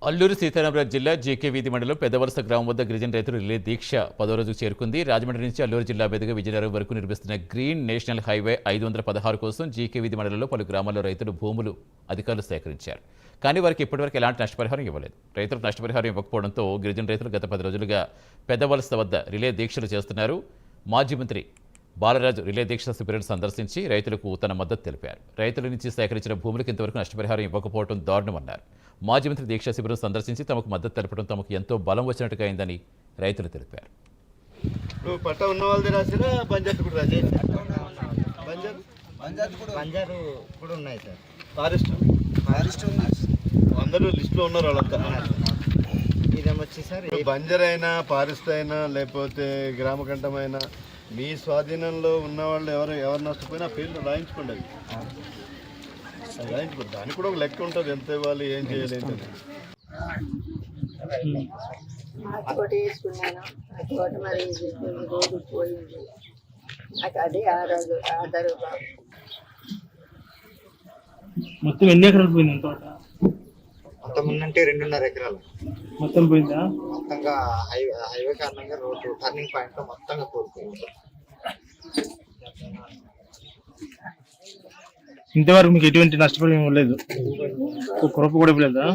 అల్లూరు సీతారామరాజు జిల్లా జేకే వీధి మండలం పెద్దవలస గ్రామం వద్ద గిరిజన రైతులు రిలే దీక్ష 10వ రోజుకు చేరుకుంది. రాజమండ్రి నుంచి అల్లూరు జిల్లా మీదుగా విజయనగరం వరకు నిర్మిస్తున్న గ్రీన్ నేషనల్ హైవే 516 కోసం జేకే వీధి మండలంలో పలు గ్రామాల్లో రైతులు భూములు అధికారులు సేకరించారు. కానీ వారికి ఇప్పటివరకు ఎలాంటి నష్టపరిహారం ఇవ్వలేదు. రైతులకు నష్టపరిహారం ఇవ్వకపోవడంతో గిరిజన రైతులు గత 10 రోజులుగా పెద్దవలస వద్ద రిలే దీక్షలు చేస్తున్నారు. మాజీ మంత్రి బాలరాజు రిలే దీక్ష శిబిరాన్ని సందర్శించి రైతులకు తన మద్దతు తెలిపారు. రైతుల నుంచి సేకరించిన భూములకు ఇంతవరకు నష్టపరిహారం ఇవ్వకపోవడం దారుణమన్నారు. మాజీ మంత్రి దీక్షా శిబిరం సందర్శించి తమకు మద్దతు తెలపడం తమకు ఎంతో బలం వచ్చినట్టుగా అయిందని రైతులు తెలిపారు. పట్ట ఉన్న వాళ్ళది రాసినా బంజారు కూడా రాసి బంజారు కూడా ఉన్నాయి సార్. ఫారెస్ట్ అందరూ లిస్టులో ఉన్నారు వాళ్ళంతా. ఇదేమొచ్చి సార్ బంజర్ అయినా ఫారెస్ట్ అయినా లేకపోతే గ్రామ కంఠమైనా మీ స్వాధీనంలో ఉన్న వాళ్ళు ఎవరు నష్టపోయినా పేర్లు రాయించుకోండి. అది రాయించుకోండి. దానికి కూడా ఒక లెక్క ఉంటుంది, ఎంత ఇవ్వాలి, ఏం చేయాలి ఏంటని. ఒకటి వేసుకున్నాను, ఒకటి మరి రోజు పోయింది. నాకు అదే ఆధారు మొత్తం ఎన్ని ఎకరాలు పోయింది తోట? మొత్తం ఉందంటే 2.5 ఎకరాలు మొత్తం పోయిందా? మొత్తంగా హైవే కారణంగా రోడ్డు టర్నింగ్ పాయింట్ లో మొత్తంగా కోల్పోయింది. ఇంతవరకు మీకు ఎటువంటి నష్టపరిహారం ఇవ్వలేదు? ఒక రూపాయి కూడా ఇవ్వలేదా?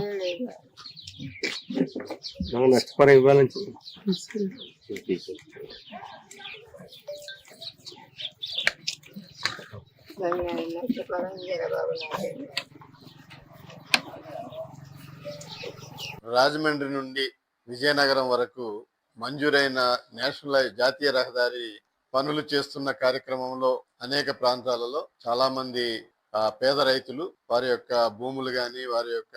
నష్టపరిహారం ఇవ్వాలని రాజమండ్రి నుండి విజయనగరం వరకు మంజూరైన నేషనల్ జాతీయ రహదారి పనులు చేస్తున్న కార్యక్రమంలో అనేక ప్రాంతాలలో చాలా మంది పేద రైతులు వారి యొక్క భూములు గాని, వారి యొక్క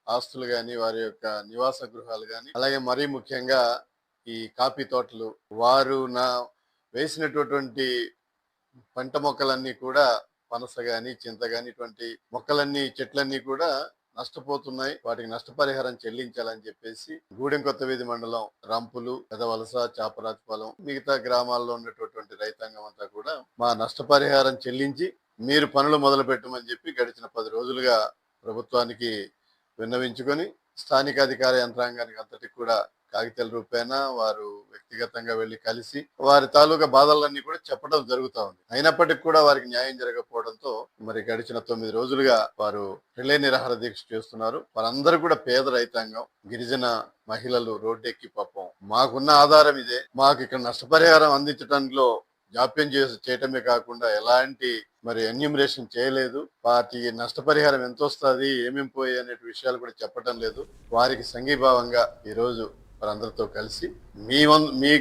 ఆస్తులు గాని, వారి యొక్క నివాస గృహాలు గాని, అలాగే మరీ ముఖ్యంగా ఈ కాఫీ తోటలు, వారు వేసినటువంటి పంట మొక్కలన్నీ కూడా పనస గాని, చింత గాని, ఇటువంటి మొక్కలన్నీ, చెట్లన్నీ కూడా నష్టపోతున్నాయి. వాటికి నష్టపరిహారం చెల్లించాలని చెప్పేసి గూడెం కొత్త వీధి మండలం రంపులు, పెదవలస, చాపరాజపాలెం, మిగతా గ్రామాల్లో ఉన్నటువంటి రైతాంగం అంతా కూడా మా నష్టపరిహారం చెల్లించి మీరు పనులు మొదలు పెట్టమని చెప్పి గడిచిన 10 రోజులుగా ప్రభుత్వానికి విన్నవించుకొని స్థానిక అధికార యంత్రాంగానికి అంతటికి కూడా కాగితాల రూపేణా వారు వ్యక్తిగతంగా వెళ్లి కలిసి వారి తాలూకా బాధలన్నీ కూడా చెప్పడం జరుగుతా ఉంది. అయినప్పటికీ కూడా వారికి న్యాయం జరగకపోవడంతో మరి గడిచిన 9 రోజులుగా వారు రిలే నిరాహార దీక్ష చేస్తున్నారు. వారందరూ కూడా పేద రైతాంగం, గిరిజన మహిళలు రోడ్డెక్కి పాపం మాకున్న ఆధారం ఇదే, మాకు ఇక్కడ నష్టపరిహారం అందించడంలో జాప్యం చేయటమే కాకుండా ఎలాంటి మరి ఎన్యూమరేషన్ చేయలేదు, వాటి నష్టపరిహారం ఎంత వస్తుంది, ఏమేమి పోయి అనే విషయాలు కూడా చెప్పడం లేదు. వారికి సంఘీభావంగా ఈరోజు వారందరితో కలిసి మీకు